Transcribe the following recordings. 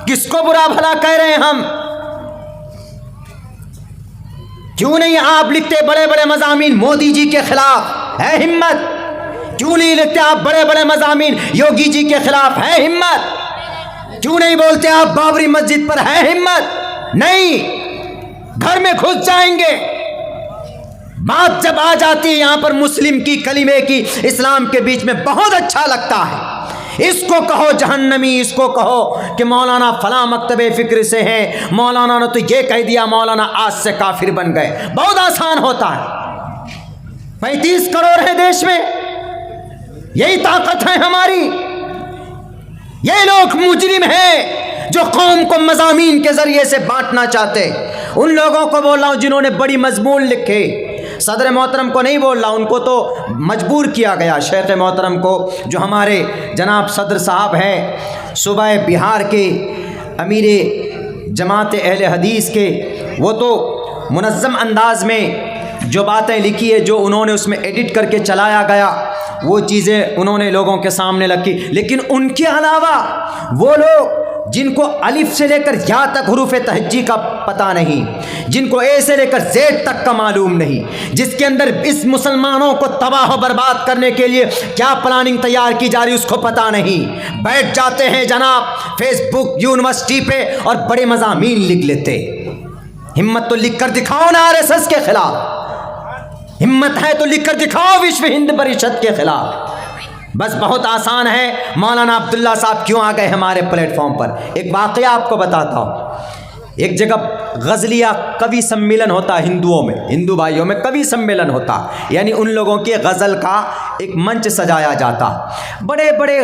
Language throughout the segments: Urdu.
کس کو برا بھلا کہہ رہے ہیں ہم؟ کیوں نہیں آپ لکھتے بڑے بڑے مضامین مودی جی کے خلاف؟ ہے ہمت؟ کیوں نہیں لکھتے آپ بڑے بڑے مضامین یوگی جی کے خلاف؟ ہے ہمت؟ کیوں نہیں بولتے آپ بابری مسجد پر؟ ہے ہمت؟ نہیں، گھر میں گھس جائیں گے۔ بات جب آ جاتی ہے یہاں پر مسلم کی، کلمے کی، اسلام کے بیچ میں، بہت اچھا لگتا ہے۔ اس کو کہو جہنمی، اس کو کہو کہ مولانا فلاں مکتب فکر سے ہیں، مولانا نے تو یہ کہہ دیا، مولانا آج سے کافر بن گئے۔ بہت آسان ہوتا ہے۔ 35 کروڑ ہے دیش میں، یہی طاقت ہے ہماری۔ یہ لوگ مجرم ہیں جو قوم کو مضامین کے ذریعے سے بانٹنا چاہتے۔ ان لوگوں کو بول رہا ہوں جنہوں نے بڑی مضمون لکھے، صدر محترم کو نہیں بول رہا، ان کو تو مجبور کیا گیا، شیخ محترم کو جو ہمارے جناب صدر صاحب ہیں، صوبہ بہار کے امیر جماعت اہل حدیث کے، وہ تو منظم انداز میں جو باتیں لکھی ہے، جو انہوں نے اس میں ایڈٹ کر کے چلایا گیا، وہ چیزیں انہوں نے لوگوں کے سامنے رکھی۔ لیکن ان کے علاوہ وہ لوگ جن کو الف سے لے کر یا تک حروف تہجی کا پتہ نہیں، جن کو اے سے لے کر زیڈ تک کا معلوم نہیں، جس کے اندر اس مسلمانوں کو تباہ و برباد کرنے کے لیے کیا پلاننگ تیار کی جا رہی اس کو پتہ نہیں، بیٹھ جاتے ہیں جناب فیس بک یونیورسٹی پہ اور بڑے مضامین لکھ لیتے۔ ہمت تو لکھ کر دکھاؤ نا RSS کے خلاف، ہمت ہے تو لکھ کر دکھاؤ وشو ہند پریشد کے خلاف۔ بس بہت آسان ہے۔ مولانا عبداللہ صاحب کیوں آ گئے ہمارے پلیٹ فارم پر؟ ایک واقعہ آپ کو بتاتا ہوں۔ ایک جگہ غزلیہ کوی سمیلن ہوتا، ہندوؤں میں، ہندو بھائیوں میں کوی سمیلن ہوتا، یعنی ان لوگوں کے غزل کا ایک منچ سجایا جاتا۔ بڑے بڑے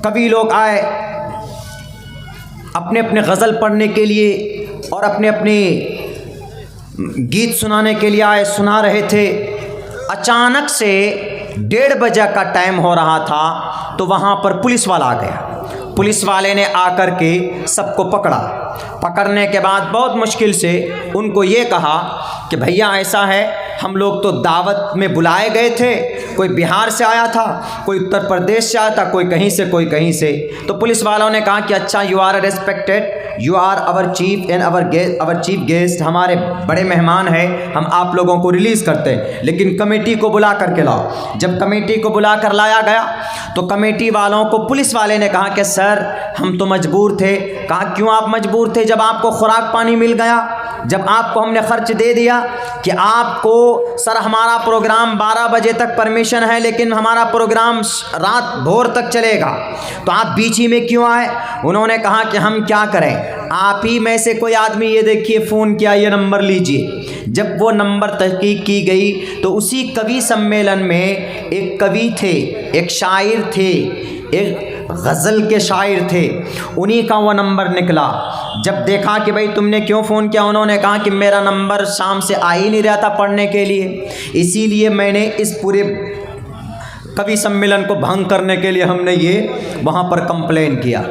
کوی لوگ آئے اپنے اپنے غزل پڑھنے کے لیے اور اپنے اپنے گیت سنانے کے لیے آئے، سنا رہے تھے۔ اچانک سے 1:30 بجے کا ٹائم ہو رہا تھا تو وہاں پر پولیس والا آ گیا۔ پولیس والے نے آ کر کے سب کو پکڑا۔ پکڑنے کے بعد بہت مشکل سے ان کو یہ کہا کہ بھیا ایسا ہے، ہم لوگ تو دعوت میں بلائے گئے تھے، کوئی بہار سے آیا تھا، کوئی اتر پردیش سے آیا تھا، کوئی کہیں سے کوئی کہیں سے۔ تو پولیس والوں نے کہا کہ اچھا، you are respected, you are our chief and our chief guest, ہمارے بڑے مہمان ہیں، ہم آپ لوگوں کو ریلیز کرتے ہیں، لیکن کمیٹی کو بلا کر کے لاؤ۔ جب کمیٹی کو بلا کر لایا گیا تو کمیٹی والوں کو پولیس والے نے کہا کہ سر ہم تو مجبور تھے۔ کہا کیوں آپ مجبور تھے؟ جب آپ کو خوراک پانی مل گیا، جب آپ کو ہم نے خرچ دے دیا کہ آپ کو سر ہمارا پروگرام 12 بجے تک پرمیشن ہے لیکن ہمارا پروگرام رات بھور تک چلے گا، تو آپ بیچ ہی میں کیوں آئے؟ انہوں نے کہا کہ ہم کیا کریں، آپ ہی میں سے کوئی آدمی یہ دیکھیے فون کیا، یہ نمبر لیجئے۔ جب وہ نمبر تحقیق کی گئی تو اسی کوی سمیلن میں ایک کوی تھے، ایک شاعر تھے، ایک غزل کے شاعر تھے، انہی کا وہ نمبر نکلا۔ جب دیکھا کہ بھائی تم نے کیوں فون کیا، انہوں نے کہا کہ میرا نمبر شام سے آ ہی نہیں رہا تھا پڑھنے کے لیے، اسی لیے میں نے اس پورے کوی سمیلن کو بھنگ کرنے کے لیے ہم نے یہ وہاں پر کمپلین کیا۔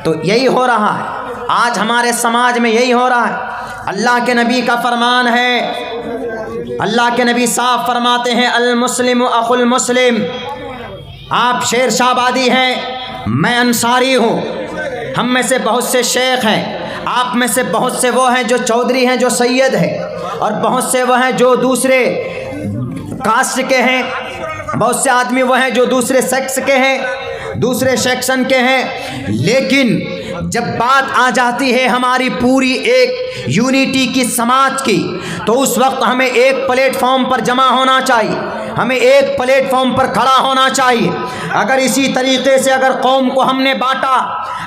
تو یہی ہو رہا ہے آج ہمارے سماج میں، یہی ہو رہا ہے۔ اللہ کے نبی کا فرمان ہے، اللہ کے نبی صاحب فرماتے ہیں المسلم اخو المسلم۔ آپ شیر شاہ آبادی ہیں، میں انصاری ہوں، ہم میں سے بہت سے شیخ ہیں، آپ میں سے بہت سے وہ ہیں جو چودھری ہیں، جو سید ہیں، اور بہت سے وہ ہیں جو دوسرے کاسٹ کے ہیں، بہت سے آدمی وہ ہیں جو دوسرے سیکس کے ہیں، دوسرے سیکشن کے ہیں۔ لیکن جب بات آ جاتی ہے ہماری پوری ایک یونٹی کی، سماج کی، تو اس وقت ہمیں ایک پلیٹ فارم پر جمع ہونا چاہیے، ہمیں ایک پلیٹ فارم پر کھڑا ہونا چاہیے۔ اگر اسی طریقے سے اگر قوم کو ہم نے بانٹا،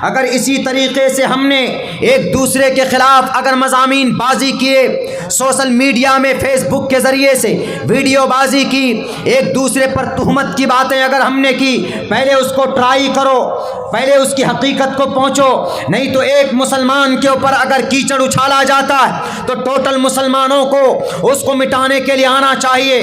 اگر اسی طریقے سے ہم نے ایک دوسرے کے خلاف اگر مضامین بازی کیے، سوشل میڈیا میں فیس بک کے ذریعے سے ویڈیو بازی کی، ایک دوسرے پر تہمت کی باتیں اگر ہم نے کی، پہلے اس کو ٹرائی کرو، پہلے اس کی حقیقت کو پہنچو، نہیں تو ایک مسلمان کے اوپر اگر کیچڑ اچھالا جاتا ہے تو ٹوٹل مسلمانوں کو اس کو مٹانے کے لیے آنا چاہیے۔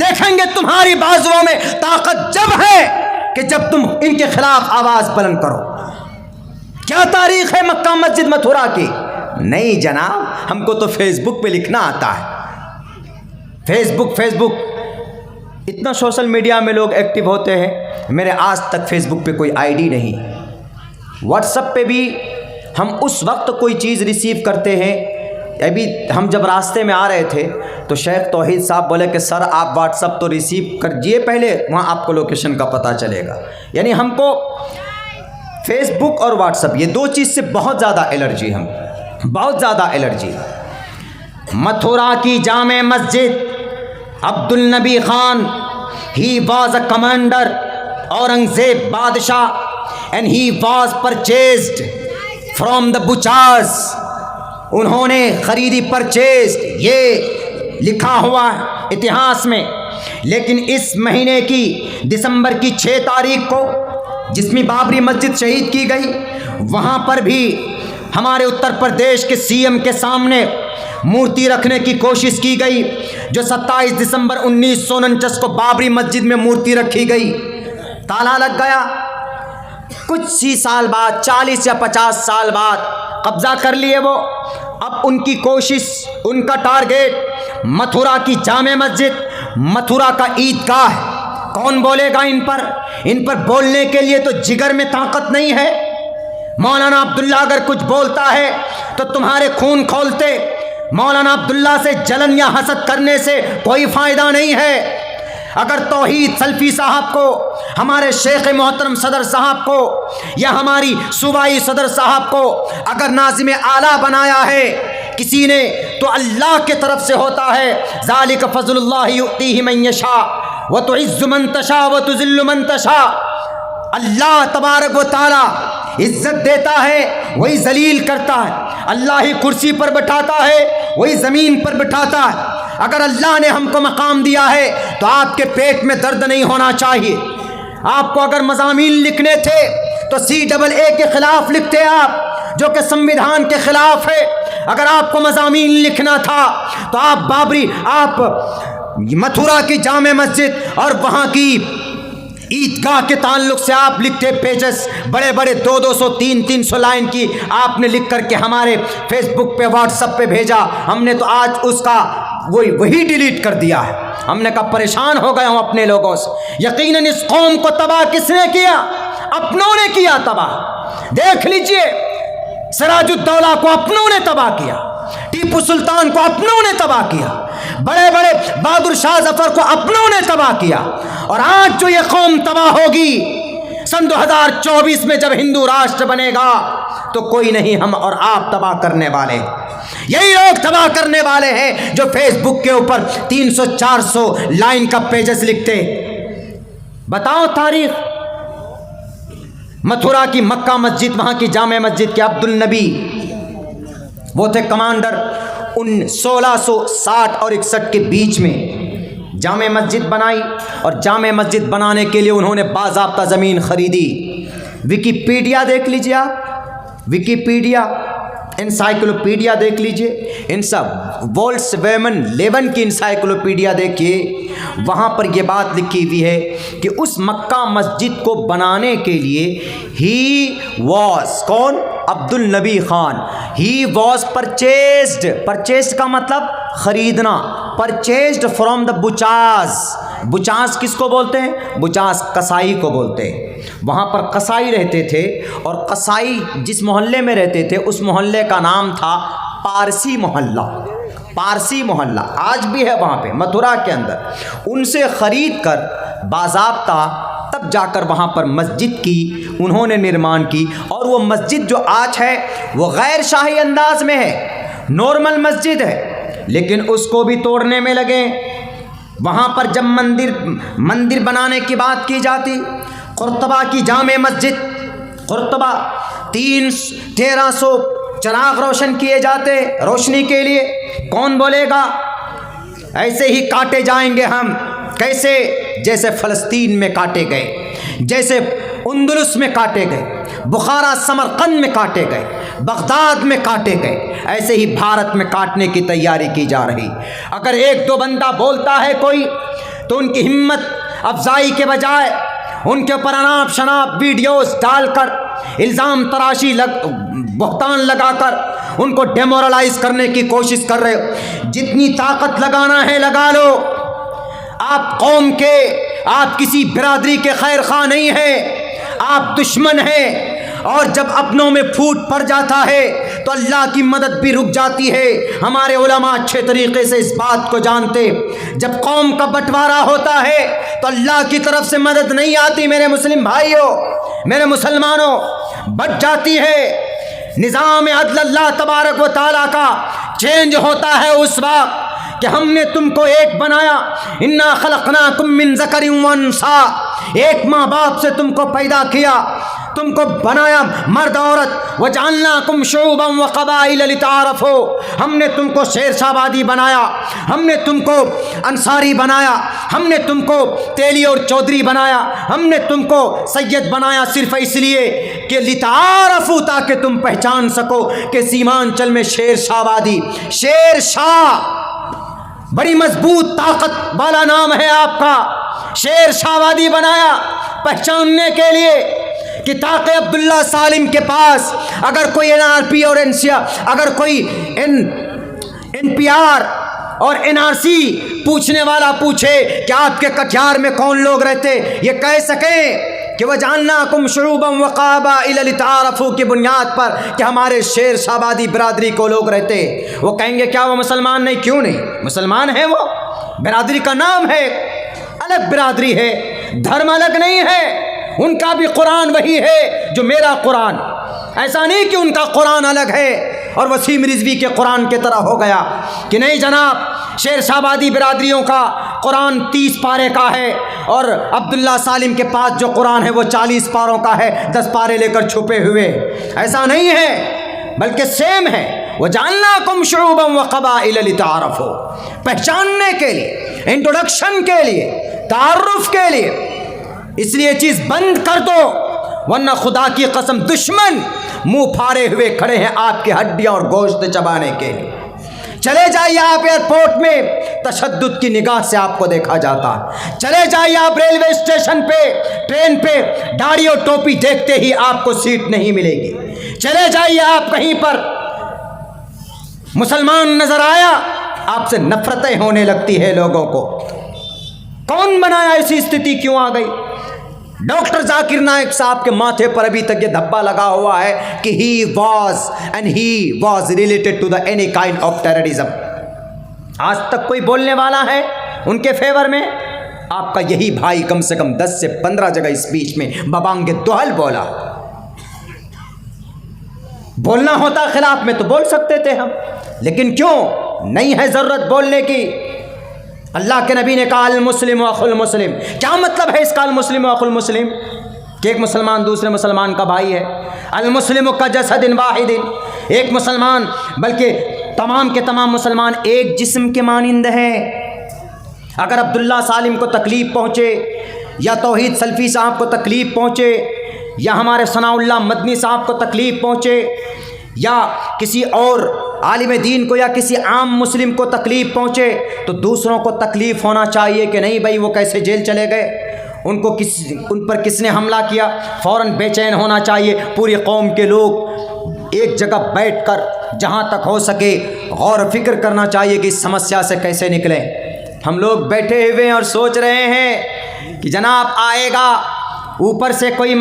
دیکھیں گے تمہاری بازوؤں میں طاقت جب ہے کہ جب تم ان کے خلاف آواز بلند کرو۔ کیا تاریخ ہے مکہ مسجد متھرا کی؟ نہیں جناب، ہم کو تو فیس بک پہ لکھنا آتا ہے۔ فیس بک اتنا سوشل میڈیا میں لوگ ایکٹیو ہوتے ہیں، میرے آج تک فیس بک پہ کوئی آئی ڈی نہیں۔ واٹس ایپ پہ بھی ہم اس وقت کوئی چیز ریسیو کرتے ہیں، ابھی ہم جب راستے میں آ رہے تھے تو شیخ توحید صاحب بولے کہ سر آپ واٹس ایپ تو ریسیو کریے پہلے، وہاں آپ کو لوکیشن کا پتہ چلے گا۔ یعنی ہم کو فیس بک اور واٹس ایپ یہ دو چیز سے بہت زیادہ الرجی، ہم بہت زیادہ الرجی۔ متھرا کی جامع مسجد، عبد النبی Khan, he was a commander, Aurangzeb بادشاہ، and he was purchased from the butchers، انہوں نے خریدی، پرچیز، یہ لکھا ہوا ہے اتہاس میں۔ لیکن اس مہینے کی دسمبر کی 6 تاریخ کو جس میں بابری مسجد شہید کی گئی، وہاں پر بھی ہمارے اتر پردیش کے سی ایم کے سامنے مورتی رکھنے کی کوشش کی گئی، جو 27 دسمبر 1949 کو بابری مسجد میں مورتی رکھی گئی، تالا لگ گیا۔ کچھ ہی سال بعد، 40 یا 50 سال بعد قبضہ کر لیے وہ۔ اب ان کی کوشش، ان کا ٹارگیٹ متھرا کی جامع مسجد، متھرا کا عیدگاہ ہے۔ کون بولے گا ان پر؟ ان پر بولنے کے لیے تو جگر میں طاقت نہیں ہے۔ مولانا عبداللہ اگر کچھ بولتا ہے تو تمہارے خون کھولتے۔ مولانا عبداللہ سے جلن یا حسد کرنے سے کوئی فائدہ نہیں ہے۔ اگر توحید سلفی صاحب کو، ہمارے شیخ محترم صدر صاحب کو، یا ہماری صوبائی صدر صاحب کو اگر ناظم اعلیٰ بنایا ہے کسی نے، تو اللہ کی طرف سے ہوتا ہے۔ ذالک فضل اللہ یؤتیہ من یشاء وتعز من تشاء وتذل من تشاء۔ اللہ تبارک و تعالی عزت دیتا ہے، وہی ذلیل کرتا ہے۔ اللہ ہی کرسی پر بٹھاتا ہے، وہی زمین پر بٹھاتا ہے۔ اگر اللہ نے ہم کو مقام دیا ہے تو آپ کے پیٹ میں درد نہیں ہونا چاہیے۔ آپ کو اگر مضامین لکھنے تھے تو CAA کے خلاف لکھتے آپ، جو کہ سمویدھان کے خلاف ہے۔ اگر آپ کو مضامین لکھنا تھا تو آپ متھرا کی جامع مسجد اور وہاں کی عیدگاہ کے تعلق سے آپ لکھتے پیجز، بڑے بڑے 200 300 لائن کی آپ نے لکھ کر کے ہمارے فیس بک پہ، واٹس ایپ پہ بھیجا۔ ہم نے تو آج اس کا وہی ڈیلیٹ کر دیا ہے۔ ہم نے کہا پریشان ہو گئے ہوں اپنے لوگوں سے۔ یقیناً اس قوم کو تباہ کس نے کیا؟ اپنوں نے کیا تباہ۔ دیکھ لیجئے، سراج الدولہ کو اپنوں نے تباہ کیا، ٹیپو سلطان کو اپنوں نے تباہ کیا، بڑے بڑے بہادر شاہ ظفر کو اپنوں نے تباہ کیا۔ اور آج جو یہ قوم تباہ ہوگی سن 2024 میں جب ہندو راشٹر بنے گا تو کوئی نہیں، ہم اور آپ تباہ کرنے والے، یہی لوگ تباہ کرنے والے ہیں جو فیس بک کے اوپر 300-400 لائن کا پیجز لکھتے۔ بتاؤ تاریخ متھرا کی مکہ مسجد، وہاں کی جامع مسجد کے عبد النبی، وہ تھے کمانڈر۔ 1660 اور 61 کے بیچ میں جامع مسجد بنائی، اور جامع مسجد بنانے کے لیے انہوں نے باضابطہ زمین خریدی۔ ویکیپیڈیا دیکھ لیجیے آپ، ویکیپیڈیا، انسائکلوپیڈیا دیکھ لیجئے، ان سب وولس ویمن 11 کی انسائکلوپیڈیا دیکھیے، وہاں پر یہ بات لکھی ہوئی ہے کہ اس مکہ مسجد کو بنانے کے لیے ہی واز، کون؟ عبد النبی Khan, he was purchased, purchased کا مطلب خریدنا، پرچیزڈ فرام دا بچاز۔ بچاز کس کو بولتے ہیں؟ بچاز قصائی کو بولتے ہیں۔ وہاں پر قصائی رہتے تھے، اور قصائی جس محلے میں رہتے تھے اس محلے کا نام تھا پارسی محلہ، پارسی محلہ آج بھی ہے وہاں پہ متھرا کے اندر۔ ان سے خرید کر باضابطہ تب جا کر وہاں پر مسجد کی انہوں نے نرمان کی، اور وہ مسجد جو آج ہے وہ غیر شاہی انداز میں ہے، نارمل مسجد ہے، لیکن اس کو بھی توڑنے میں لگے۔ وہاں پر جب مندر بنانے کی بات کی جاتی، قرطبہ کی جامع مسجد، قرطبہ 1300 چراغ روشن کیے جاتے روشنی کے لیے، کون بولے گا؟ ایسے ہی کاٹے جائیں گے ہم، کیسے؟ جیسے فلسطین میں کاٹے گئے، جیسے اندلس میں کاٹے گئے، بخارا سمرقند میں کاٹے گئے، بغداد میں کاٹے گئے، ایسے ہی بھارت میں کاٹنے کی تیاری کی جا رہی۔ اگر ایک دو بندہ بولتا ہے کوئی تو ان کی ہمت افزائی کے بجائے ان کے اوپر اناپ شناپ ویڈیوز ڈال کر الزام تراشی بہتان لگا کر ان کو ڈیمورلائز کرنے کی کوشش کر رہے ہو۔ جتنی طاقت لگانا ہے لگا لو، آپ قوم کے، آپ کسی برادری کے خیر خواہ نہیں ہیں، آپ دشمن ہیں۔ اور جب اپنوں میں پھوٹ پڑ جاتا ہے تو اللہ کی مدد بھی رک جاتی ہے۔ ہمارے علماء اچھے طریقے سے اس بات کو جانتے، جب قوم کا بٹوارا ہوتا ہے تو اللہ کی طرف سے مدد نہیں آتی میرے مسلم بھائیوں، میرے مسلمانوں، بٹ جاتی ہے۔ نظام عدل اللہ تبارک و تعالیٰ کا چینج ہوتا ہے اس وقت کہ ہم نے تم کو ایک بنایا، انا خلقناکم من ذکر و انثی، ایک ماں باپ سے تم کو پیدا کیا، تم کو بنایا مرد عورت، وجعلناکم شعوبا وقبائل لتعارفوا، ہم نے تم کو شیر شابادی بنایا، ہم نے تم کو انصاری بنایا، ہم نے تم کو تیلی اور چودھری بنایا، ہم نے تم کو سید بنایا صرف اس لیے کہ لتعارفوا، تاکہ تم پہچان سکو کہ سیمانچل میں شیر شابادی، شیر شاہ بڑی مضبوط طاقت والا نام ہے آپ کا، شیر شابادی بنایا پہچاننے کے لیے کہ تاکہ عبداللہ سالم کے پاس اگر کوئی NRP اور اگر کوئی NPR اور NRC پوچھنے والا پوچھے کہ آپ کے کٹیہار میں کون لوگ رہتے، یہ کہہ سکیں کہ وَجَعَلْنَاكُمْ شُعُوبًا وَقَبَائِلَ لِتَعَارَفُوا کی بنیاد پر کہ ہمارے شیر شابادی برادری کو لوگ رہتے۔ وہ کہیں گے کیا وہ مسلمان نہیں؟ کیوں نہیں؟ مسلمان ہے، وہ برادری کا نام ہے، الگ برادری ہے، دھرم الگ نہیں ہے، ان کا بھی قرآن وہی ہے جو میرا قرآن، ایسا نہیں کہ ان کا قرآن الگ ہے اور وسیم رضوی کے قرآن کی طرح ہو گیا کہ نہیں جناب، شیر شابادی برادریوں کا قرآن 30 پارے کا ہے اور عبداللہ سالم کے پاس جو قرآن ہے وہ 40 پاروں کا ہے، 10 پارے لے کر چھپے ہوئے، ایسا نہیں ہے، بلکہ سیم ہے۔ وَجَعَلْنَاكُمْ شُعُوبًا وَقَبَائِلَ لِتَعَارَفُوا، پہچاننے کے لیے، انٹروڈکشن کے لیے، تعارف کے لیے۔ اس لیے چیز بند کر دو، ورنہ خدا کی قسم دشمن منہ پھاڑے ہوئے کھڑے ہیں آپ کی ہڈیاں اور گوشت چبانے کے لیے۔ چلے جائیے آپ ایئرپورٹ میں، تشدد کی نگاہ سے آپ کو دیکھا جاتا ہے، چلے جائیے آپ ریلوے اسٹیشن پہ، ٹرین پہ، داڑھی اور ٹوپی دیکھتے ہی آپ کو سیٹ نہیں ملے گی، چلے جائیے آپ کہیں پر، مسلمان نظر آیا آپ سے نفرتیں ہونے لگتی ہے لوگوں کو۔ کون بنایا ایسی استھتی کیوں آ گئی؟ ڈاکٹر ذاکر نائک صاحب کے ماتھے پر ابھی تک یہ دھبا لگا ہوا ہے کہ he was related to the any kind of terrorism۔ آج تک کوئی بولنے والا ہے ان کے فیور میں؟ آپ کا یہی بھائی کم سے کم 10 سے 15 جگہ اسپیچ میں ببانگ دوہل بولا۔ بولنا ہوتا خلاف میں تو بول سکتے تھے ہم، لیکن کیوں نہیں ہے ضرورت بولنے کی؟ اللہ کے نبی نے کہا المسلم اخو المسلم، کیا مطلب ہے اس کا المسلم اخو المسلم؟ کہ ایک مسلمان دوسرے مسلمان کا بھائی ہے۔ المسلم کجسد واحد، ایک مسلمان بلکہ تمام کے تمام مسلمان ایک جسم کے مانند ہیں۔ اگر عبداللہ سالم کو تکلیف پہنچے یا توحید سلفی صاحب کو تکلیف پہنچے یا ہمارے ثناء اللہ مدنی صاحب کو تکلیف پہنچے یا کسی اور عالم دین کو یا کسی عام مسلم کو تکلیف پہنچے تو دوسروں کو تکلیف ہونا چاہیے کہ نہیں بھائی وہ کیسے جیل چلے گئے، ان پر کس نے حملہ کیا، فوراً بے چین ہونا چاہیے۔ پوری قوم کے لوگ ایک جگہ بیٹھ کر جہاں تک ہو سکے غور و فکر کرنا چاہیے کہ اس سمسیا سے کیسے نکلیں۔ ہم لوگ بیٹھے ہوئے ہیں اور سوچ رہے ہیں کہ جناب آئے گا اوپر سے کوئی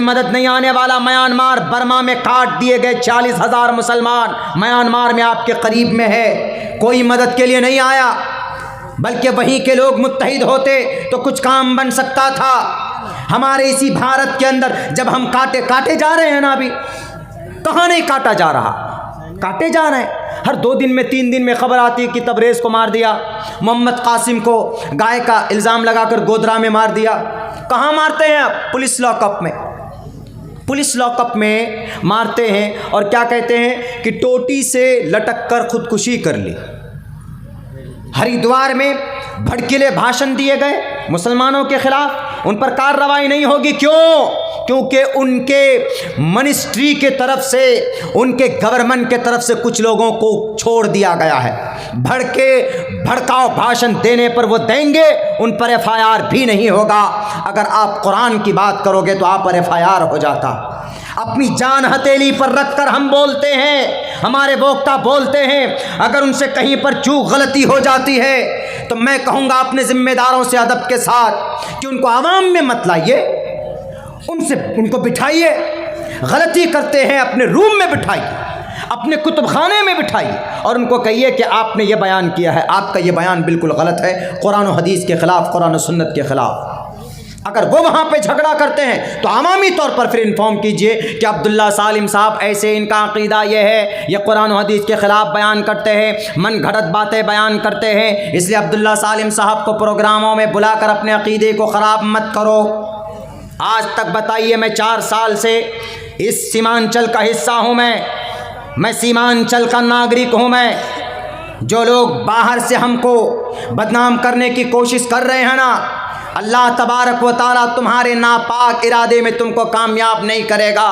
مدد نہیں آنے والا۔ میانمار برما میں کاٹ دیے گئے 40,000 مسلمان میانمار میں آپ کے قریب میں ہے، کوئی مدد کے لیے نہیں آیا، بلکہ وہیں کے لوگ متحد ہوتے تو کچھ کام بن سکتا تھا۔ ہمارے اسی بھارت کے اندر جب ہم کاٹے جا رہے ہیں نا، ابھی کہاں نہیں کاٹا جا رہا، کاٹے جا رہے ہیں۔ ہر 2 دن میں 3 دن میں خبر آتی کہ تبریز کو مار دیا، محمد قاسم کو گائے کا الزام لگا کر گودرا میں مار دیا۔ کہاں مارتے ہیں؟ پولیس لاک اپ میں مارتے ہیں، اور کیا کہتے ہیں کہ ٹوٹی سے لٹک کر خودکشی کر لی۔ ہریدوار میں بھڑکیلے بھاشن دیے گئے مسلمانوں کے خلاف، ان پر کارروائی نہیں ہوگی. کیوں؟ کیونکہ ان کے منسٹری کے طرف سے، ان کے گورنمنٹ کے طرف سے کچھ لوگوں کو چھوڑ دیا گیا ہے. بھڑکاؤ بھاشن دینے پر وہ دیں گے، ان پر ایف آئی آر بھی نہیں ہوگا. اگر آپ قرآن کی بات کرو گے تو آپ پر ایف آئی آر ہو جاتا. اپنی جان ہتھیلی پر رکھ کر ہم بولتے ہیں، ہمارے وکتا بولتے ہیں، اگر ان سے کہیں پر چوک غلطی ہو جاتی ہے تو میں کہوں گا اپنے ذمہ داروں سے ادب کے ساتھ کہ ان کو عوام میں مت لائیے، ان کو بٹھائیے. غلطی کرتے ہیں اپنے روم میں بٹھائیے، اپنے کتب خانے میں بٹھائیے اور ان کو کہیے کہ آپ نے یہ بیان کیا ہے، آپ کا یہ بیان بالکل غلط ہے، قرآن و حدیث کے خلاف، قرآن و سنت کے خلاف. اگر وہ وہاں پہ جھگڑا کرتے ہیں تو عوامی طور پر پھر انفارم کیجئے کہ عبداللہ سالم صاحب ایسے، ان کا عقیدہ یہ ہے، یہ قرآن و حدیث کے خلاف بیان کرتے ہیں، من گھڑت باتیں بیان کرتے ہیں، اس لیے عبداللہ سالم صاحب کو پروگراموں میں بلا کر اپنے عقیدے کو خراب مت کرو. آج تک بتائیے، میں 4 سال سے اس سیمانچل کا حصہ ہوں، میں سیمانچل کا ناگرک ہوں. میں جو لوگ باہر سے ہم کو بدنام کرنے کی کوشش کر رہے ہیں نا، اللہ تبارک و تعالیٰ تمہارے ناپاک ارادے میں تم کو کامیاب نہیں کرے گا.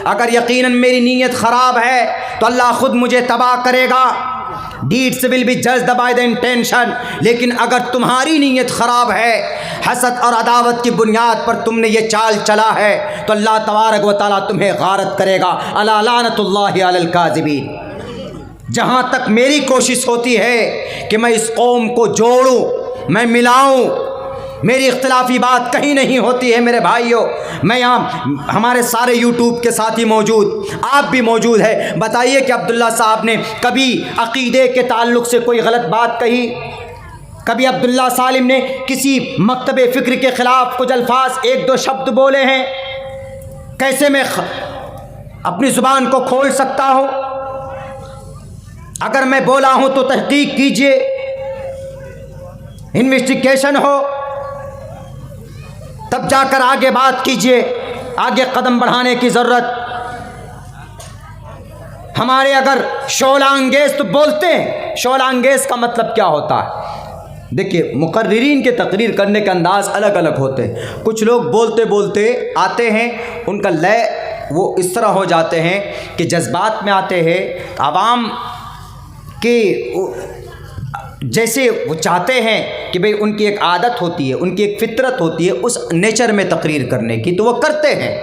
اگر یقیناً میری نیت خراب ہے تو اللہ خود مجھے تباہ کرے گا. Deeds will be judged by the intention. لیکن اگر تمہاری نیت خراب ہے، حسد اور عداوت کی بنیاد پر تم نے یہ چال چلا ہے، تو اللہ تبارک و تعالیٰ تمہیں غارت کرے گا. الا لعنت اللہ علی الکاذبین. جہاں تک میری کوشش ہوتی ہے کہ میں اس قوم کو جوڑوں، میں ملاؤں، میری اختلافی بات کہیں نہیں ہوتی ہے میرے بھائیوں. میں یہاں، ہمارے سارے یوٹیوب کے ساتھی موجود، آپ بھی موجود ہے. بتائیے کہ عبداللہ صاحب نے کبھی عقیدے کے تعلق سے کوئی غلط بات کہی؟ کبھی عبداللہ سالم نے کسی مکتب فکر کے خلاف کچھ الفاظ، 1-2 شبد بولے ہیں؟ کیسے میں اپنی زبان کو کھول سکتا ہوں؟ اگر میں بولا ہوں تو تحقیق کیجئے، انویسٹیگیشن ہو، تب جا کر آگے بات کیجئے، آگے قدم بڑھانے کی ضرورت. ہمارے اگر شعلہ انگیز تو بولتے ہیں، شعلہ انگیز کا مطلب کیا ہوتا ہے؟ دیکھیے، مقررین کے تقریر کرنے کے انداز الگ الگ ہوتے ہیں. کچھ لوگ بولتے بولتے آتے ہیں، ان کا لے وہ اس طرح ہو جاتے ہیں کہ جذبات میں آتے ہیں، عوام کے جیسے وہ چاہتے ہیں کہ بھئی ان کی ایک عادت ہوتی ہے، ان کی ایک فطرت ہوتی ہے اس نیچر میں تقریر کرنے کی، تو وہ کرتے ہیں.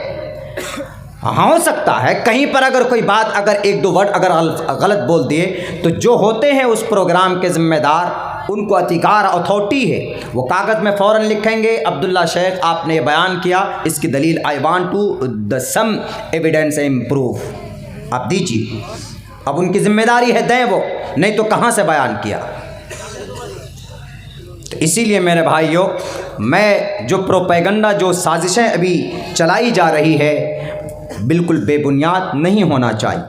ہاں، ہو سکتا ہے کہیں پر اگر کوئی بات، اگر 1-2 ورڈ اگر غلط بول دیے تو جو ہوتے ہیں اس پروگرام کے ذمہ دار، ان کو اتھارٹی اتھارٹی ہے، وہ کاغذ میں فوراً لکھیں گے عبداللہ شیخ آپ نے یہ بیان کیا، اس کی دلیل I want to the some evidence and proof, آپ دیجیے. اب ان کی ذمہ داری ہے، دیں وہ، نہیں تو کہاں سے بیان کیا. تو اسی لیے میرے بھائیوں، میں جو پروپیگنڈا، جو سازشیں ابھی چلائی جا رہی ہے، بالکل بے بنیاد نہیں ہونا چاہیے.